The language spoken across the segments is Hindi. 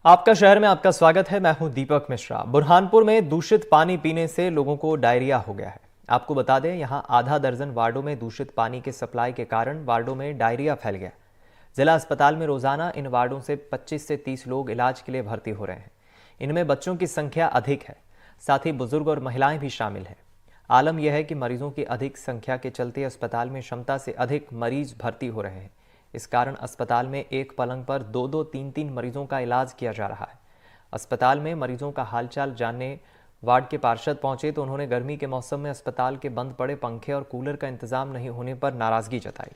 आपका शहर में आपका स्वागत है। मैं हूं दीपक मिश्रा। बुरहानपुर में दूषित पानी पीने से लोगों को डायरिया हो गया है। आपको बता दें, यहां आधा दर्जन वार्डों में दूषित पानी के सप्लाई के कारण वार्डों में डायरिया फैल गया। जिला अस्पताल में रोजाना इन वार्डों से 25 से 30 लोग इलाज के लिए भर्ती हो रहे हैं। इनमें बच्चों की संख्या अधिक है, साथ ही बुजुर्ग और महिलाएं भी शामिल हैं। आलम यह है कि मरीजों की अधिक संख्या के चलते अस्पताल में क्षमता से अधिक मरीज भर्ती हो रहे हैं। इस कारण अस्पताल में एक पलंग पर 2-2, 3-3 मरीजों का इलाज किया जा रहा है। अस्पताल में मरीजों का हालचाल जानने वार्ड के पार्षद पहुंचे तो उन्होंने गर्मी के मौसम में अस्पताल के बंद पड़े पंखे और कूलर का इंतजाम नहीं होने पर नाराजगी जताई।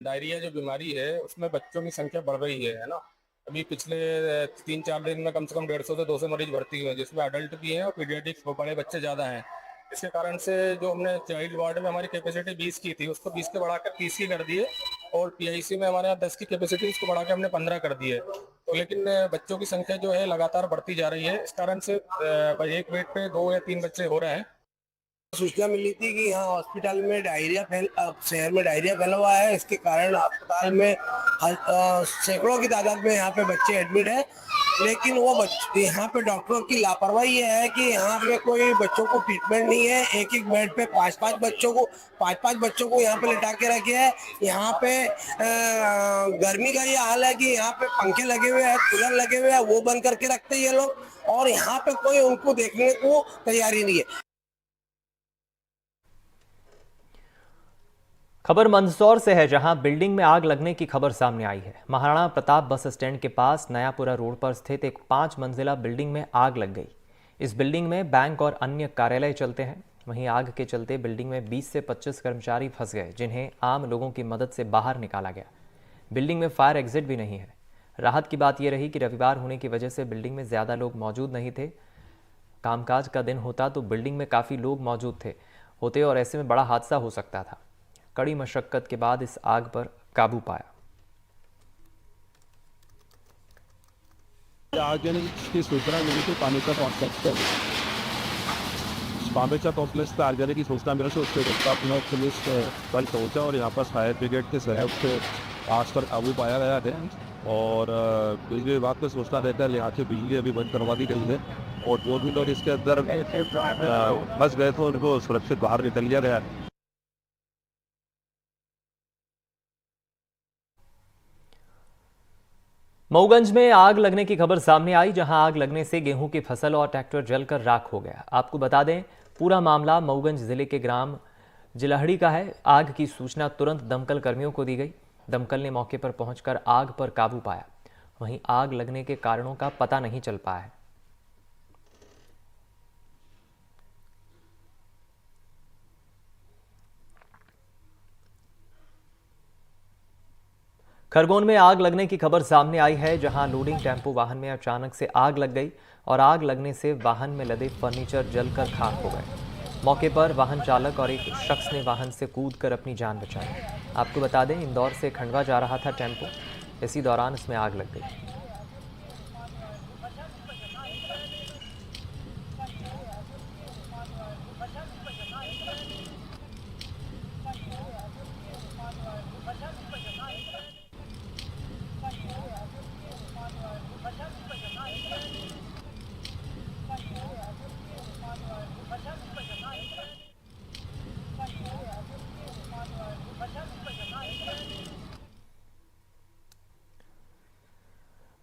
डायरिया जो बीमारी है उसमें बच्चों की संख्या बढ़ रही है ना। अभी पिछले 3-4 दिन में कम से कम 150 से 200 मरीज भर्ती हुए हैं, जिसमें अडल्ट भी हैं और पीडियाट्रिक्स बड़े बच्चे ज़्यादा हैं। इसके कारण से जो हमने चाइल्ड वार्ड में हमारी कैपेसिटी 20 की थी उसको 20 के बढ़ाकर 30 की कर दी है, और पीआईसी में हमारे यहाँ 10 की कैपेसिटी उसको बढ़ा के हमने 15 कर दी है। तो लेकिन बच्चों की संख्या जो है लगातार बढ़ती जा रही है। इस कारण से एक बेड पे 2 या 3 बच्चे हो रहे हैं। सूचना मिली थी कि यहाँ हॉस्पिटल में शहर में डायरिया फैला हुआ है। इसके कारण अस्पताल में सैकड़ों की तादाद में यहाँ पे बच्चे एडमिट हैं, लेकिन वो बच्चे यहाँ पे डॉक्टरों की लापरवाही है कि यहाँ पे कोई बच्चों को ट्रीटमेंट नहीं है। एक एक बेड पे पाँच बच्चों को यहाँ पे लिटा के रखे है। यहाँ पे गर्मी का ये हाल है कि यहाँ पे पंखे लगे हुए हैं, कूलर लगे हुए हैं, वो बंद करके रखते हैं ये लोग, और यहाँ पे कोई उनको देखने को तैयारी नहीं है। खबर मंदसौर से है, जहां बिल्डिंग में आग लगने की खबर सामने आई है। महाराणा प्रताप बस स्टैंड के पास नयापुरा रोड पर स्थित एक 5 मंजिला बिल्डिंग में आग लग गई। इस बिल्डिंग में बैंक और अन्य कार्यालय चलते हैं। वहीं आग के चलते बिल्डिंग में 20 से 25 कर्मचारी फंस गए, जिन्हें आम लोगों की मदद से बाहर निकाला गया। बिल्डिंग में फायर एग्जिट भी नहीं है। राहत की बात यह रही कि रविवार होने की वजह से बिल्डिंग में ज्यादा लोग मौजूद नहीं थे। कामकाज का दिन होता तो बिल्डिंग में काफी लोग मौजूद होते और ऐसे में बड़ा हादसा हो सकता था। कड़ी मशक्कत के बाद इस आग पर काबू पाया। आग की सूचना मिली थी पानीपत कॉम्प्लेक्स पर। पानीपत कॉम्प्लेक्स पर आग लगने की सूचना मिली थी, उसके बाद पुलिस कल पहुंचा और यहाँ पर फायर ब्रिगेड के सहयोग से आग पर काबू पाया गया है। और बिजली विभाग को सूचना देकर यहाँ से बिजली अभी बंद करवा दी गई है, और जो भी लोग इसके अंदर फंस गए थे उनको सुरक्षित बाहर निकल लिया गया है। मऊगंज में आग लगने की खबर सामने आई, जहां आग लगने से गेहूं की फसल और ट्रैक्टर जलकर राख हो गया। आपको बता दें, पूरा मामला मऊगंज जिले के ग्राम जिलाहड़ी का है। आग की सूचना तुरंत दमकल कर्मियों को दी गई। दमकल ने मौके पर पहुंचकर आग पर काबू पाया। वहीं आग लगने के कारणों का पता नहीं चल पाया है। खरगोन में आग लगने की खबर सामने आई है, जहां लोडिंग टेम्पो वाहन में अचानक से आग लग गई और आग लगने से वाहन में लदे फर्नीचर जलकर खाक हो गए। मौके पर वाहन चालक और एक शख्स ने वाहन से कूदकर अपनी जान बचाई। आपको बता दें, इंदौर से खंडवा जा रहा था टेम्पो। इसी दौरान इसमें आग लग गई।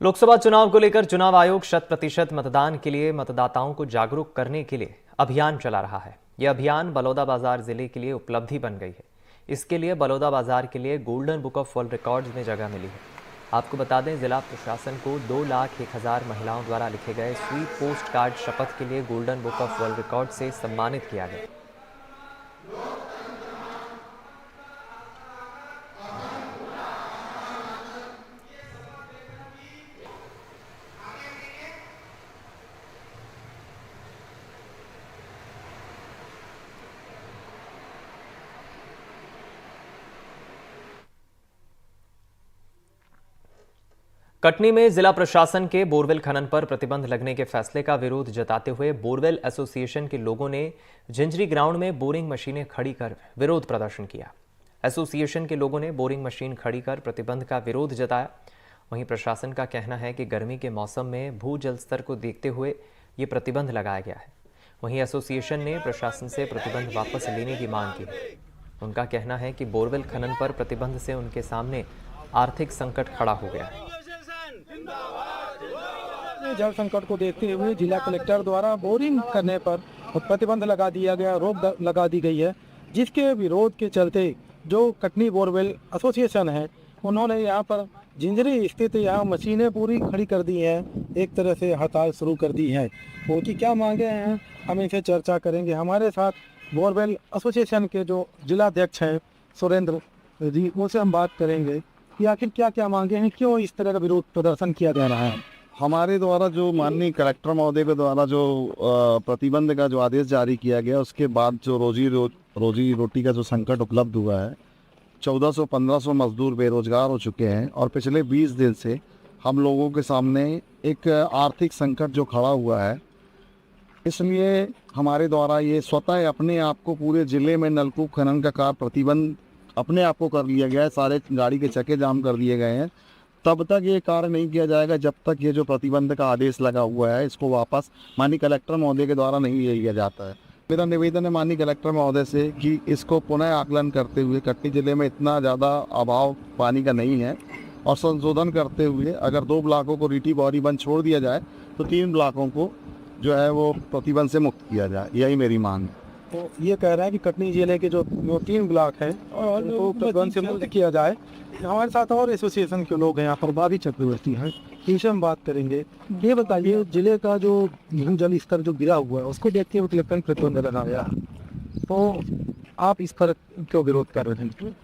लोकसभा चुनाव को लेकर चुनाव आयोग 100% मतदान के लिए मतदाताओं को जागरूक करने के लिए अभियान चला रहा है। यह अभियान बलौदाबाजार जिले के लिए उपलब्धि बन गई है। इसके लिए बलौदाबाजार के लिए golden book of world records में जगह मिली है। आपको बता दें, जिला प्रशासन को 2,01,000 महिलाओं द्वारा लिखे गए स्वीप पोस्ट कार्ड शपथ के लिए golden book of world record से सम्मानित किया गया। कटनी में जिला प्रशासन के बोरवेल खनन पर प्रतिबंध लगने के फैसले का विरोध जताते हुए बोरवेल एसोसिएशन के लोगों ने झिंझरी ग्राउंड में बोरिंग मशीनें खड़ी कर विरोध प्रदर्शन किया। एसोसिएशन के लोगों ने बोरिंग मशीन खड़ी कर प्रतिबंध का विरोध जताया। वहीं प्रशासन का कहना है कि गर्मी के मौसम में भू जल स्तर को देखते हुए ये प्रतिबंध लगाया गया है। वहीं एसोसिएशन ने प्रशासन से प्रतिबंध वापस लेने की मांग की है। उनका कहना है कि बोरवेल खनन पर प्रतिबंध से उनके सामने आर्थिक संकट खड़ा हो गया है। जल संकट को देखते हुए जिला कलेक्टर द्वारा बोरिंग करने पर प्रतिबंध लगा दिया गया, रोक लगा दी गई है, जिसके विरोध के चलते जो कटनी बोरवेल एसोसिएशन है उन्होंने यहाँ पर जिंजरी स्थित यहाँ मशीनें पूरी खड़ी कर दी हैं, एक तरह से हड़ताल शुरू कर दी है। उनकी क्या मांगे हैं हम इसे चर्चा करेंगे। हमारे साथ बोरवेल एसोसिएशन के जो जिला अध्यक्ष हैं सुरेंद्र जी, उनसे हम बात करेंगे कि आखिर क्या क्या मांगे हैं, क्यों इस तरह का विरोध प्रदर्शन किया जा रहा है। हमारे द्वारा जो माननीय कलेक्टर महोदय के द्वारा जो प्रतिबंध का जो आदेश जारी किया गया, उसके बाद जो रोजी रोटी का जो संकट उपलब्ध हुआ है, 1400-1500 मजदूर बेरोजगार हो चुके हैं और पिछले 20 दिन से हम लोगों के सामने एक आर्थिक संकट जो खड़ा हुआ है, इसलिए हमारे द्वारा ये स्वतः अपने आप को पूरे ज़िले में नलकूप खनन का कार्य प्रतिबंध अपने आप को कर लिया गया है। सारे गाड़ी के चक्के जाम कर दिए गए हैं। तब तक ये कार्य नहीं किया जाएगा जब तक ये जो प्रतिबंध का आदेश लगा हुआ है इसको वापस माननीय कलेक्टर महोदय के द्वारा नहीं लिया जाता है। मेरा निवेदन है माननीय कलेक्टर महोदय से कि इसको पुनः आकलन करते हुए कटनी जिले में इतना ज़्यादा अभाव पानी का नहीं है और संशोधन करते हुए अगर 2 ब्लॉकों को रीटी बॉरी बंद छोड़ दिया जाए तो 3 ब्लॉकों को जो है वो प्रतिबंध से मुक्त किया जाए, यही मेरी मांग है। तो ये कह रहा है कि कटनी जिले के जो 3 ब्लॉक हैं उनको प्रतिबंध से मुक्त किया जाए। हमारे साथ और एसोसिएशन के लोग हैं, यहाँ पर बाबी चक्रवर्ती हैं, इनसे हम बात करेंगे। ये बताइए, जिले का जो भू जल स्तर जो गिरा हुआ है उसको देखते हुए कलेक्टर ने प्रतिबंध लगाया, तो आप इस पर क्यों विरोध कर रहे हैं?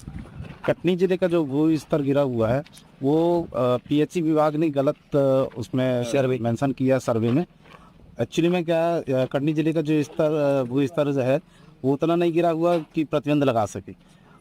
कटनी जिले का जो भू स्तर गिरा हुआ है वो पीएचई विभाग ने गलत उसमें सर्वे मेंशन किया सर्वे में। एक्चुअली में क्या कटनी जिले का जो भू स्तर जो है वो उतना नहीं गिरा हुआ कि प्रतिबंध लगा सके,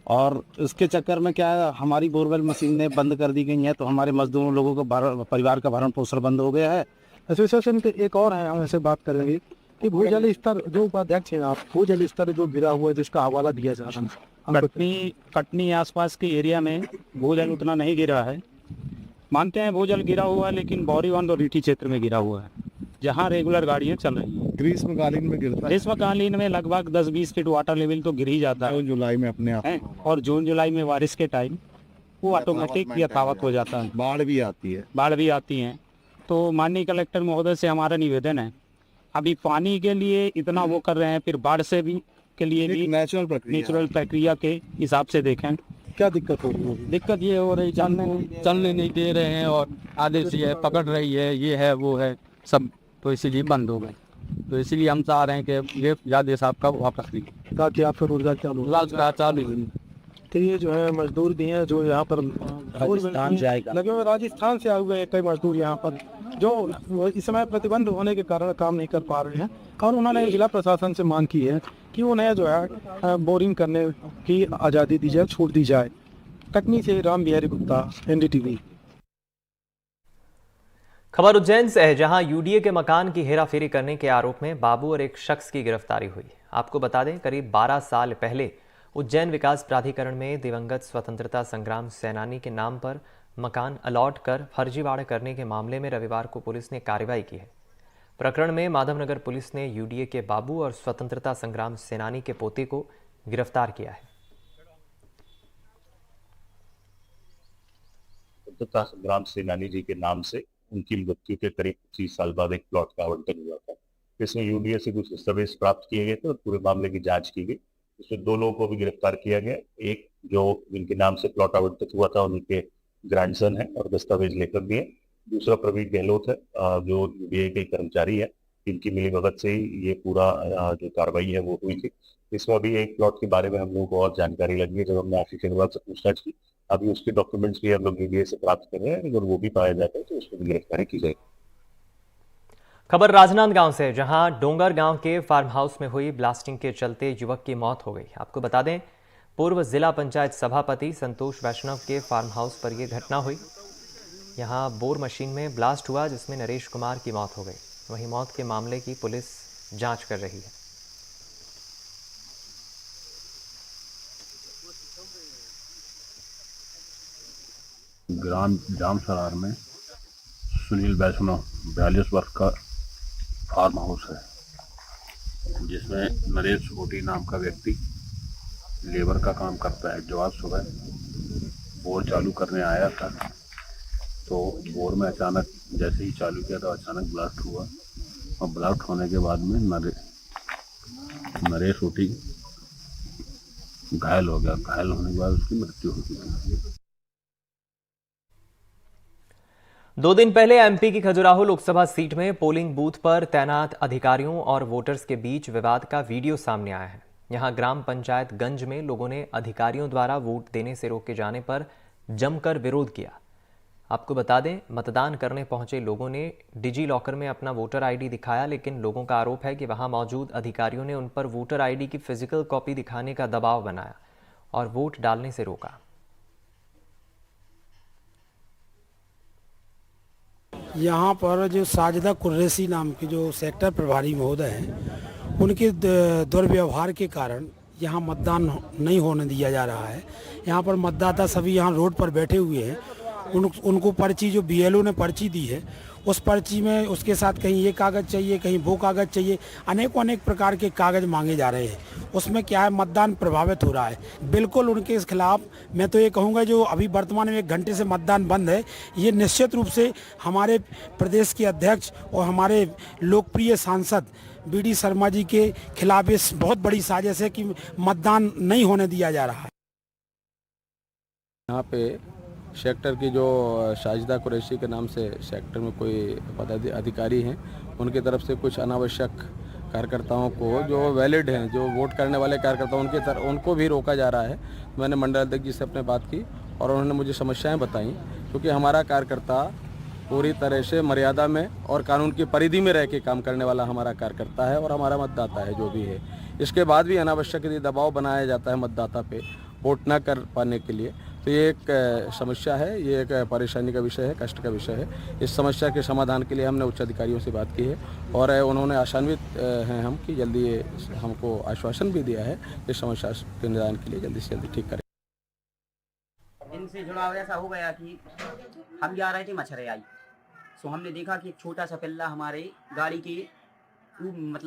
और उसके चक्कर में क्या हमारी बोरवेल मशीनें बंद कर दी गई हैं, तो हमारे मजदूरों लोगों को परिवार का भरण पोषण बंद हो गया है। एसोसिएशन के एक और हैं, हम ऐसे बात करेंगे कि भूजल स्तर जो उपाध्यक्ष हैं आप, भूजल स्तर जो गिरा हुआ है जिसका हवाला दिया जा रहा है, कटनी आसपास के एरिया में भूजल उतना नहीं गिरा है। मानते हैं भूजल गिरा हुआ है, लेकिन बौरीवान और रीठी क्षेत्र में गिरा हुआ है जहाँ रेगुलर गाड़ियाँ चल रही हैं। ग्रीष्मकालीन में गिरता है, ग्रीष्मकालीन में लगभग 10-20 फीट वाटर लेवल तो गिर ही जाता है। जून जुलाई में अपने आप, और जून जुलाई में बारिश के टाइम वो ऑटोमेटिक यथावत हो जाता है। बाढ़ भी आती है। तो माननीय कलेक्टर महोदय से हमारा निवेदन है, अभी पानी के लिए इतना वो कर रहे हैं, फिर बाढ़ से भी के लिए भी नेचुरल प्रक्रिया के हिसाब से देखें। क्या दिक्कत हो रही है? दिक्कत ये हो रही, चलने नहीं दे रहे हैं और आदेश ये पकड़ रही है, ये है वो है सब, तो इसीलिए बंद हो गए। तो इसीलिए हम चाह रहे हैं कि ये आदेश आपका वापस लीजिए ताकि आपका रोजगार चालू। तो ये जो है मजदूर भी हैं जो यहाँ पर राजस्थान से आएगा, लगे हुए राजस्थान से आए हुए हैं कई मजदूर यहाँ पर, जो इस समय प्रतिबंध होने के कारण काम नहीं कर पा रहे हैं, और उन्होंने जिला प्रशासन से मांग की है कि उन्हें जो है बोरिंग करने की आज़ादी दी जाए, छूट दी जाए। कटनी से राम बिहारी गुप्ता, NDTV। खबर उज्जैन से है, जहां यूडीए के मकान की हेराफेरी करने के आरोप में बाबू और एक शख्स की गिरफ्तारी हुई। आपको बता दें, करीब 12 साल पहले उज्जैन विकास प्राधिकरण में दिवंगत स्वतंत्रता संग्राम सेनानी के नाम पर मकान अलॉट कर फर्जीवाड़ा करने के मामले में रविवार को पुलिस ने कार्रवाई की है। प्रकरण में माधवनगर पुलिस ने यूडीए के बाबू और स्वतंत्रता संग्राम सेनानी के पोते को गिरफ्तार किया है। स्वतंत्रता संग्राम सेनानी जी के नाम से उनकी मृत्यु के करीब 25 साल बाद एक प्लॉट का आवंटन हुआ था। इसमें यूडीए से कुछ दस्तावेज प्राप्त किए गए थे और पूरे मामले की जांच की गई। इसमें 2 लोगों को भी गिरफ्तार किया गया। एक जो जिनके नाम से प्लॉट आवंटित हुआ था उनके ग्रैंडसन है और दस्तावेज लेकर दिए। दूसरा प्रवीण गहलोत है जो यूडीए के कर्मचारी है, इनकी मिलीभगत से ही ये पूरा जो कार्रवाई है वो हुई थी। इसमें अभी एक प्लॉट के बारे में हम लोगों को और जानकारी लगी है, जब हमने आशीष अग्रवाल से पूछताछ की। अभी उसके डॉक्यूमेंट्स भी हम लोग यूडीए से प्राप्त कर रहे हैं, अगर वो भी पाया जाता है तो उसको भी गिरफ्तारी की जाएगी। खबर राजनांदगांव से, जहां डोंगर गांव के फार्म हाउस में हुई ब्लास्टिंग के चलते युवक की मौत हो गई। आपको बता दें, पूर्व जिला पंचायत सभापति संतोष वैष्णव के फार्म हाउस पर यह घटना हुई। यहां बोर मशीन में ब्लास्ट हुआ जिसमें नरेश कुमार की मौत हो गई। वहीं मौत के मामले की पुलिस जांच कर रही है। ग्राम जामसरार में सुनील वैष्णव 42 वर्ष का फार्म हाउस है, जिसमें नरेश ओटी नाम का व्यक्ति लेबर का काम करता है। जो आज सुबह बोर चालू करने आया था तो बोर में अचानक जैसे ही चालू किया तो अचानक ब्लास्ट हुआ, और ब्लास्ट होने के बाद में नरेश ओटी घायल हो गया। घायल होने के बाद उसकी मृत्यु हो गई। 2 दिन पहले एमपी की खजुराहो लोकसभा सीट में पोलिंग बूथ पर तैनात अधिकारियों और वोटर्स के बीच विवाद का वीडियो सामने आया है। यहां ग्राम पंचायत गंज में लोगों ने अधिकारियों द्वारा वोट देने से रोके जाने पर जमकर विरोध किया। आपको बता दें, मतदान करने पहुंचे लोगों ने डिजी लॉकर में अपना वोटर आईडी दिखाया, लेकिन लोगों का आरोप है कि वहां मौजूद अधिकारियों ने उन पर वोटर आईडी की फिजिकल कॉपी दिखाने का दबाव बनाया और वोट डालने से रोका। यहाँ पर जो साजिदा कुरैशी नाम के जो सेक्टर प्रभारी महोदय हैं, उनके दुर्व्यवहार के कारण यहाँ मतदान नहीं होने दिया जा रहा है। यहाँ पर मतदाता सभी यहाँ रोड पर बैठे हुए हैं। उनको पर्ची जो बीएलओ ने पर्ची दी है, उस पर्ची में उसके साथ कहीं ये कागज़ चाहिए, कहीं वो कागज़ चाहिए, अनेक प्रकार के कागज़ मांगे जा रहे हैं। उसमें क्या है, मतदान प्रभावित हो रहा है। बिल्कुल उनके खिलाफ मैं तो ये कहूँगा, जो अभी वर्तमान में 1 घंटे से मतदान बंद है, ये निश्चित रूप से हमारे प्रदेश के अध्यक्ष और हमारे लोकप्रिय सांसद बीडी शर्मा जी के खिलाफ इस बहुत बड़ी साजिश है कि मतदान नहीं होने दिया जा रहा है। यहाँ पे सेक्टर की जो साजिदा कुरैशी के नाम से सेक्टर में कोई पदाधिकारी हैं, उनकी तरफ से कुछ अनावश्यक कार्यकर्ताओं को, जो वैलिड हैं, जो वोट करने वाले कार्यकर्ता उनको भी रोका जा रहा है। मैंने मंडल अध्यक्ष जी से अपने बात की और उन्होंने मुझे समस्याएं बताई, क्योंकि हमारा कार्यकर्ता पूरी तरह से मर्यादा में और कानून की परिधि में रह के काम करने वाला हमारा कार्यकर्ता है और हमारा मतदाता है जो भी है। इसके बाद भी अनावश्यक यदि दबाव बनाया जाता है मतदाता पे वोट ना कर पाने के लिए, तो ये एक समस्या है, ये एक परेशानी का विषय है, कष्ट का विषय है। इस समस्या के समाधान के लिए हमने उच्च अधिकारियों से बात की है और उन्होंने आशान्वित हैं हम कि जल्दी हमको आश्वासन भी दिया है इस समस्या के निदान के लिए जल्दी से जल्दी ठीक करें। इनसे जुड़ा ऐसा हो गया कि हम जा रहे थे मछरियाई, तो हमने देखा कि एक छोटा सा पिल्ला हमारे गाड़ी के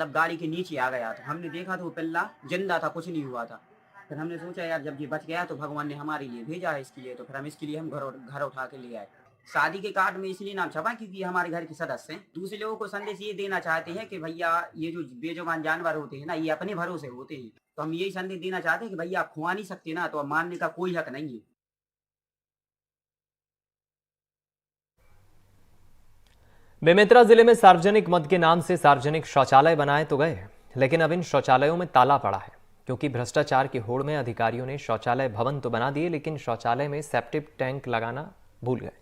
गाड़ी के नीचे आ गया। तो हमने देखा तो वो पिल्ला जिंदा था, कुछ नहीं हुआ था। फिर हमने सोचा यार जब ये बच गया तो भगवान ने हमारे लिए भेजा है इसके लिए, तो फिर हम इसके लिए हम घर उठा के ले आए। शादी के कार्ड में इसलिए नाम छपा क्योंकि हमारे घर के सदस्य हैं। दूसरे लोगों को संदेश ये देना चाहते हैं कि भैया ये जो बेजुबान जानवर होते हैं ना, ये अपने भरोसे होते हैं। तो हम यही संदेश देना चाहते हैं कि भैया आप खुआ नहीं सकते ना, तो मानने का कोई हक नहीं है। बेमेतरा जिले में सार्वजनिक मद के नाम से सार्वजनिक शौचालय बनाए तो गए, लेकिन अब इन शौचालयों में ताला पड़ा है, क्योंकि भ्रष्टाचार की होड़ में अधिकारियों ने शौचालय भवन तो बना दिए, लेकिन शौचालय में सेप्टिक टैंक लगाना भूल गए।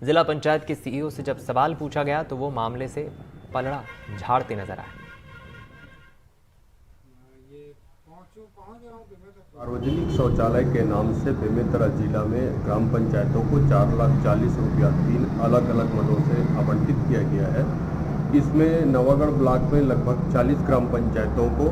जिला पंचायत के सीईओ से जब सवाल पूछा गया तो वो मामले से पलड़ा झाड़ते नजर आए। सार्वजनिक शौचालय के नाम से बेमेतरा जिला में ग्राम पंचायतों को 4,40,000 रुपया 3 अलग अलग मदों से आवंटित किया गया है। इसमें नवागढ़ ब्लॉक में लगभग 40 ग्राम पंचायतों को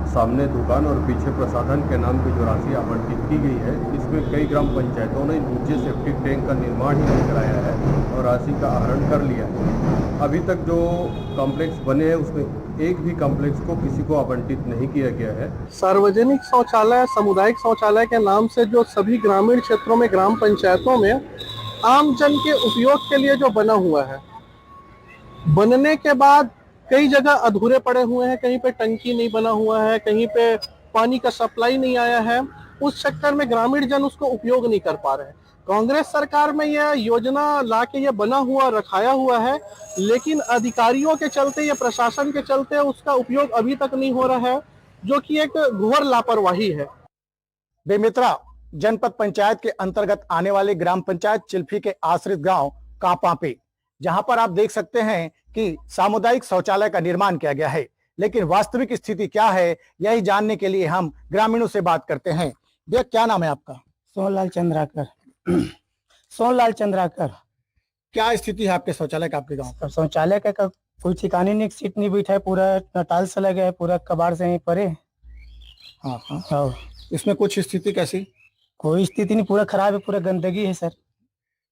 सामने दुकान और पीछे प्रसाधन के नाम की जो राशि आवंटित की गई है, इसमें कई ग्राम पंचायतों ने नीचे सेप्टिक टैंक का निर्माण ही नहीं कराया है और राशि का आहरण कर लिया है। अभी तक जो कॉम्प्लेक्स बने हैं उसमें एक भी कॉम्प्लेक्स को किसी को आवंटित नहीं किया गया है। सार्वजनिक शौचालय, सामुदायिक शौचालय के नाम से जो सभी ग्रामीण क्षेत्रों में ग्राम पंचायतों में आम जन के उपयोग के लिए जो बना हुआ है, बनने के बाद कई जगह अधूरे पड़े हुए हैं, कहीं पे टंकी नहीं बना हुआ है, कहीं पे पानी का सप्लाई नहीं आया है। उस चक्कर में ग्रामीण जन उसको उपयोग नहीं कर पा रहे हैं। कांग्रेस सरकार में यह योजना लाके ये बना हुआ रखाया हुआ है, लेकिन अधिकारियों के चलते या प्रशासन के चलते उसका उपयोग अभी तक नहीं हो रहा है, जो कि एक घोर लापरवाही है। बेमेतरा जनपद पंचायत के अंतर्गत आने वाले ग्राम पंचायत चिल्फी के आश्रित गांव कांपापे, जहां पर आप देख सकते हैं कि सामुदायिक शौचालय का निर्माण किया गया है, लेकिन वास्तविक स्थिति क्या है यही जानने के लिए हम ग्रामीणों से बात करते हैं। भैया क्या नाम है आपका? सोनलाल चंद्राकर। सोनलाल चंद्राकर। क्या स्थिति है आपके शौचालय का आपके गांव का? शौचालय का कोई ठिकाने नहीं, सीट नहीं बैठा है, पूरा टाइल्स लगा है, पूरा कबाड़ से ही परे। हाँ। इसमें कुछ स्थिति कैसी? कोई स्थिति नहीं, पूरा खराब है, पूरा गंदगी है सर।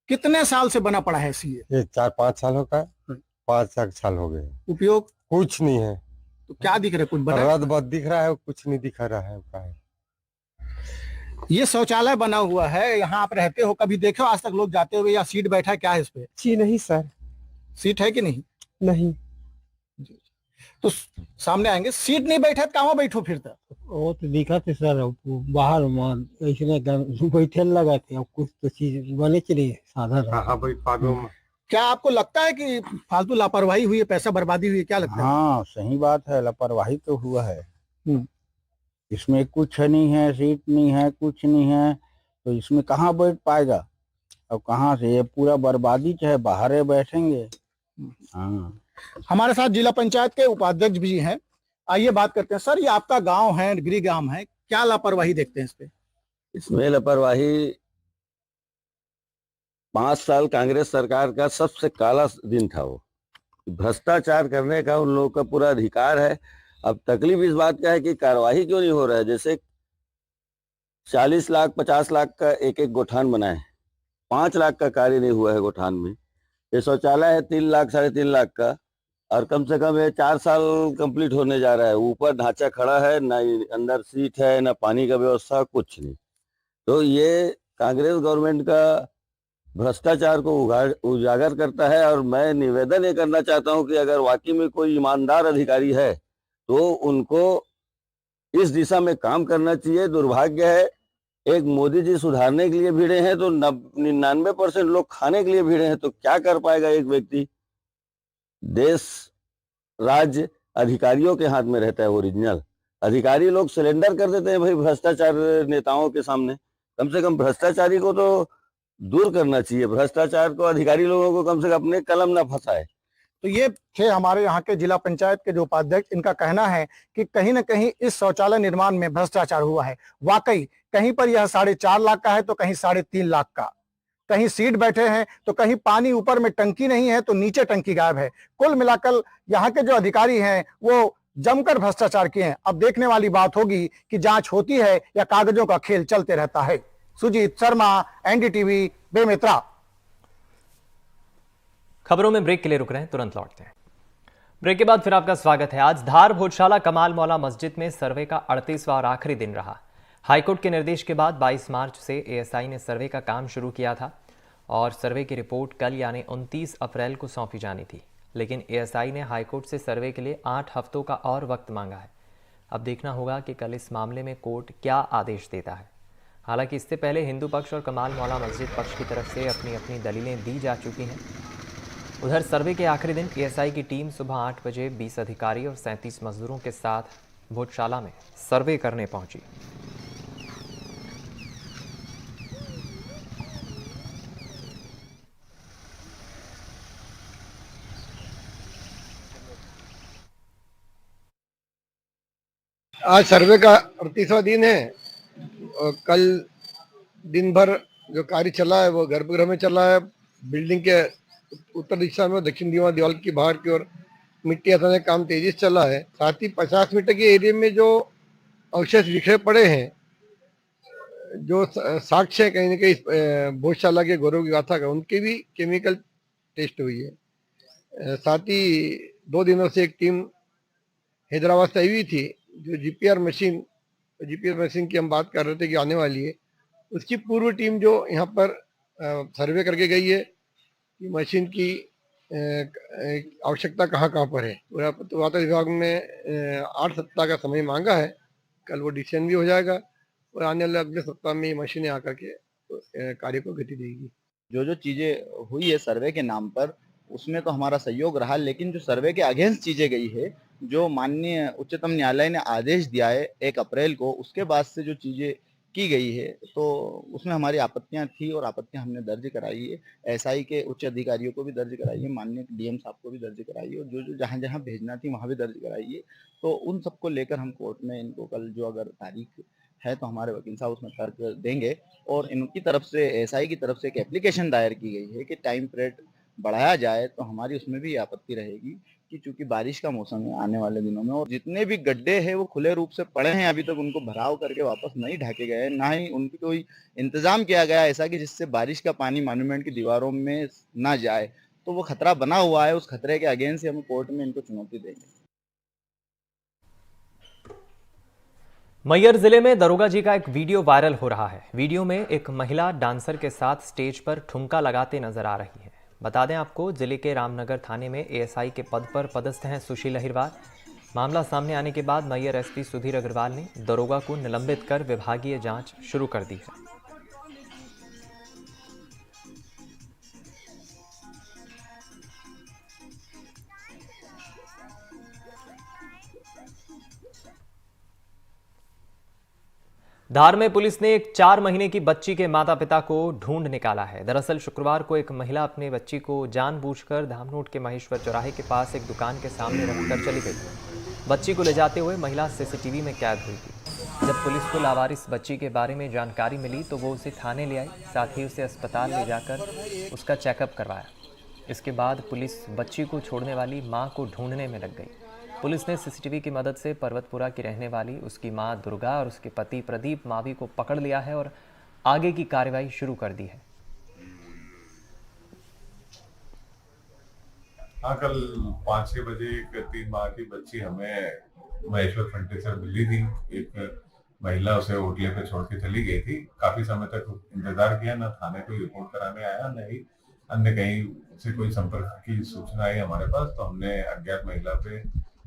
कितने साल से बना पड़ा है सीए? ये 4-5 साल होता है, 5 साल हो गए। उपयोग कुछ नहीं है, तो क्या दिख रहा है, कुछ बना? रद्द बद दिख रहा है, कुछ नहीं दिखा रहा है का है। ये शौचालय बना हुआ है, यहाँ आप रहते हो, कभी देखे हो आज तक लोग जाते हुए, या सीट बैठा है, क्या है इस पे? जी नहीं सर, सीट है कि नहीं? नहीं। तो सामने आएंगे, सीट नहीं बैठा तो कहाँ बैठो फिर? तो वो तो दिखा थे सर, बाहर ऐसे बैठे लगा थे, कुछ तो चीज बने चली साधन। हाँ भाई पागो। क्या आपको लगता है कि फालतू लापरवाही हुई है, पैसा बर्बादी हुई है, क्या लगता है? हाँ सही बात है, लापरवाही तो हुआ है। इसमें कुछ नहीं है, सीट नहीं है, कुछ नहीं है, तो इसमें कहाँ बैठ पाएगा? अब कहाँ से, ये पूरा बर्बादी, चाहे बाहर बैठेंगे। हाँ, हमारे साथ जिला पंचायत के उपाध्यक्ष भी हैं, आइए बात करते हैं। सर, ये आपका गांव है, गृह गांव है, क्या लापरवाही देखते हैं इस पे? इसमें लापरवाही 5 साल कांग्रेस सरकार का सबसे काला दिन था। वो भ्रष्टाचार करने का उन लोगों का पूरा अधिकार है। अब तकलीफ इस बात का है कि कार्रवाई क्यों नहीं हो रहा है। जैसे 40 लाख 50 लाख का एक एक गोठान बना है, 5 लाख का कार्य नहीं हुआ है गोठान में। ये शौचालय है 3 लाख 3.5 लाख का, और कम से कम ये 4 साल कंप्लीट होने जा रहा है। ऊपर ढांचा खड़ा है, ना अंदर सीट है, ना पानी का व्यवस्था, कुछ नहीं। तो ये कांग्रेस गवर्नमेंट का भ्रष्टाचार को उजागर करता है। और मैं निवेदन ये करना चाहता हूं कि अगर वाकई में कोई ईमानदार अधिकारी है तो उनको इस दिशा में काम करना चाहिए। दुर्भाग्य है, एक मोदी जी सुधारने के लिए भिड़े हैं तो 99% लोग खाने के लिए भिड़े हैं, तो क्या कर पाएगा एक व्यक्ति? देश राज्य अधिकारियों के हाथ में रहता है। ओरिजिनल अधिकारी लोग सिलेंडर कर देते हैं भाई भ्रष्टाचार नेताओं के सामने। कम से कम भ्रष्टाचारी को तो दूर करना चाहिए, भ्रष्टाचार को अधिकारी लोगों को कम से कम अपने कलम ना फंसाए। तो ये थे हमारे यहाँ के जिला पंचायत के जो उपाध्यक्ष। इनका कहना है कि कहीं ना कहीं इस शौचालय निर्माण में भ्रष्टाचार हुआ है। वाकई कहीं पर यह 4.5 लाख का है तो कहीं 3.5 लाख का, कहीं सीट बैठे हैं तो कहीं पानी ऊपर में टंकी नहीं है तो नीचे टंकी गायब है। कुल मिलाकर यहाँ के जो अधिकारी हैं वो जमकर भ्रष्टाचार किए हैं। अब देखने वाली बात होगी कि जांच होती है या कागजों का खेल चलते रहता है। सुजीत शर्मा, एनडीटीवी, बेमेतरा। खबरों में ब्रेक के लिए रुक रहे हैं, तुरंत लौटते हैं। ब्रेक के बाद फिर आपका स्वागत है। आज धार भोजशाला कमाल मौला मस्जिद में सर्वे का 38वां और आखिरी दिन रहा। हाईकोर्ट के निर्देश के बाद 22 मार्च से एएसआई ने सर्वे का काम शुरू किया था और सर्वे की रिपोर्ट कल यानी 29 अप्रैल को सौंपी जानी थी, लेकिन एएसआई ने हाईकोर्ट से सर्वे के लिए 8 हफ्तों का और वक्त मांगा है। अब देखना होगा कि कल इस मामले में कोर्ट क्या आदेश देता है। हालांकि इससे पहले हिंदू पक्ष और कमाल मौला मस्जिद पक्ष की तरफ से अपनी अपनी दलीलें दी जा चुकी हैं। उधर सर्वे के आखिरी दिन एएसआई की टीम सुबह 8 बजे 20 अधिकारी और 37 मजदूरों के साथ भोजशाला में सर्वे करने पहुंची। आज सर्वे का 38वां दिन है और कल दिन भर जो कार्य चला है वो गर्भगृह में चला है। बिल्डिंग के उत्तर दिशा में, दक्षिण दीवार की बाहर की ओर मिट्टी हटाने का काम तेजी से चला है। साथ ही 50 मीटर के एरिया में जो अवशेष बिखरे पड़े हैं, जो साक्ष्य है कहीं न कहीं भोजशाला के गौरव की गाथा का, उनकी भी केमिकल टेस्ट हुई है। साथ ही 2 दिनों से एक टीम हैदराबाद से आई हुई थी, जो जीपीआर मशीन की हम बात कर रहे थे कि आने वाली है, उसकी पूर्व टीम जो यहाँ पर सर्वे करके गई है कि मशीन की आवश्यकता कहाँ पर है। पुरातत्व विभाग में 8 सप्ताह का समय मांगा है। कल वो डिसीजन भी हो जाएगा और आने वाले अगले सप्ताह में ये मशीनें आकर के कार्य को गति देगी। जो चीज़ें हुई है सर्वे के नाम पर, उसमें तो हमारा सहयोग रहा, लेकिन जो सर्वे के अगेंस्ट चीज़ें गई है, जो माननीय उच्चतम न्यायालय ने आदेश दिया है 1 अप्रैल को, उसके बाद से जो चीज़ें की गई है तो उसमें हमारी आपत्तियां थी और आपत्तियां हमने दर्ज कराई है। एसआई के उच्च अधिकारियों को भी दर्ज कराई है, माननीय डीएम साहब को भी दर्ज कराई है, और जो जहाँ जहाँ भेजना थी वहाँ भी दर्ज कराई है। तो उन सबको लेकर हम कोर्ट में इनको कल, जो अगर तारीख है तो हमारे वकील साहब उसमें तर्क देंगे, और इनकी तरफ से, एसआई की तरफ से एक एप्लीकेशन दायर की गई है कि टाइम पीरियड बढ़ाया जाए। तो हमारी उसमें भी आपत्ति रहेगी कि चूंकि बारिश का मौसम है आने वाले दिनों में, और जितने भी गड्ढे हैं वो खुले रूप से पड़े हैं, अभी तक उनको भराव करके वापस नहीं ढके गए, ना ही उनकी कोई इंतजाम किया गया ऐसा कि जिससे बारिश का पानी मॉन्यूमेंट की दीवारों में ना जाए। तो वो खतरा बना हुआ है, उस खतरे के अगेंस्ट ही हम कोर्ट में इनको चुनौती देंगे। मैयर जिले में दरोगा जी का एक वीडियो वायरल हो रहा है। वीडियो में एक महिला डांसर के साथ स्टेज पर ठुमका लगाते नजर आ रही है। बता दें आपको, जिले के रामनगर थाने में एएसआई के पद पर पदस्थ हैं सुशील अहिरवार। मामला सामने आने के बाद मैयर एसपी सुधीर अग्रवाल ने दरोगा को निलंबित कर विभागीय जांच शुरू कर दी है। धार में पुलिस ने एक 4 महीने की बच्ची के माता पिता को ढूंढ निकाला है। दरअसल शुक्रवार को एक महिला अपनी बच्ची को जानबूझकर धामनोट के महेश्वर चौराहे के पास एक दुकान के सामने रखकर चली गई। बच्ची को ले जाते हुए महिला सीसीटीवी में कैद हुई थी। जब पुलिस को लावारिस बच्ची के बारे में जानकारी मिली तो वो उसे थाने ले आई, साथ ही उसे अस्पताल ले जाकर उसका चेकअप करवाया। इसके बाद पुलिस बच्ची को छोड़ने वाली माँ को ढूंढने में लग गई। पुलिस ने सीसीटीवी की मदद से पर्वतपुरा की रहने वाली उसकी मां दुर्गा और उसके पति प्रदीप मावी को पकड़ लिया है और आगे की कार्रवाई शुरू कर दी है। हाँ, कल 5-6 बजे एक 3 माह की बच्ची हमें महेश्वर फंटे से मिली थी। एक महिला उसे होटल पे छोड़ के चली गई थी। काफी समय तक इंतजार किया, ना थाने कोई रिपोर्ट कराने आया, न ही अन्य कहीं से कोई संपर्क की सूचना आई हमारे पास। तो हमने अज्ञात महिला पे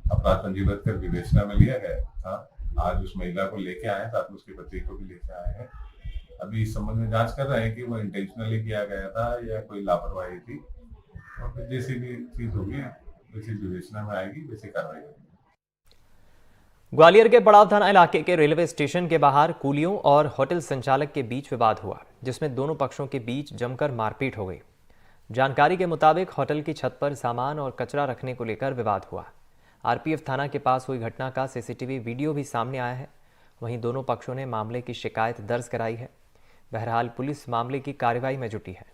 अपराध पंजीबद्ध कर विवेचना में लिया गया था। आज उस महिला को लेके आए हैं, साथ में उसके पति को भी लेके आए हैं। अभी इस संबंध में जांच कर रहे हैं कि वो इंटेंशनली किया गया था या कोई लापरवाही थी। और फिर जैसी भी चीज होगी वैसी विवेचना में आएगी, वैसी कार्रवाई होगी। ग्वालियर के पड़ाव थाना इलाके के रेलवे स्टेशन के बाहर कुलियों और होटल संचालक के बीच विवाद हुआ, जिसमें दोनों पक्षों के बीच जमकर मारपीट हो गई। जानकारी के मुताबिक होटल की छत पर सामान और कचरा रखने को लेकर विवाद हुआ। आरपीएफ थाना के पास हुई घटना का सीसीटीवी वीडियो भी सामने आया है। वहीं दोनों पक्षों ने मामले की शिकायत दर्ज कराई है। बहरहाल पुलिस मामले की कार्रवाई में जुटी है।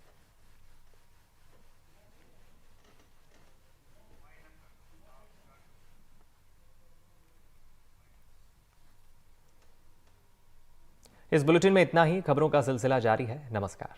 इस बुलेटिन में इतना ही। खबरों का सिलसिला जारी है। नमस्कार।